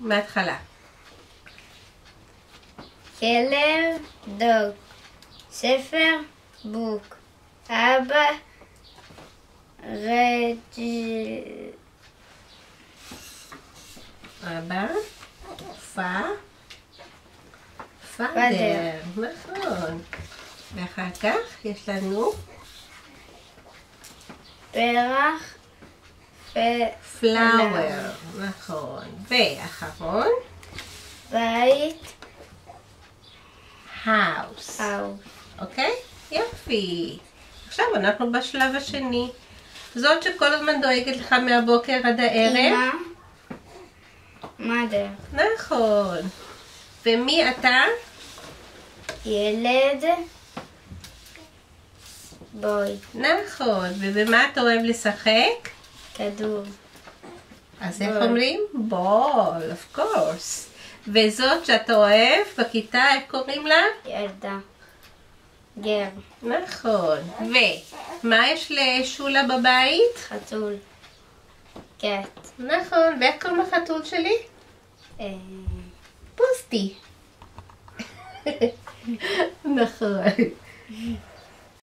מההתחלה. כלב, דוג. ספר, בוק. אבא, אבא, פאדר. נכון. ואחר כך יש לנו פרח, פלאואר. נכון. ואחרון, בית, האוס. אוקיי? יופי. עכשיו אנחנו בשלב השני. זאת שכל הזמן דואגת לך מהבוקר עד הערב. אמא, מדר. נכון. ומי אתה? ילד, בוי. נכון. ובמה אתה אוהב לשחק? כדור. אז איך בול. אומרים? בול, of course. וזאת שאתה אוהב בכיתה, איך קוראים לה? ילדה. גר. נכון. ומה יש לשולה בבית? חתול. קט. נכון. ואיך קוראים לחתול שלי? פוסטי. נכון.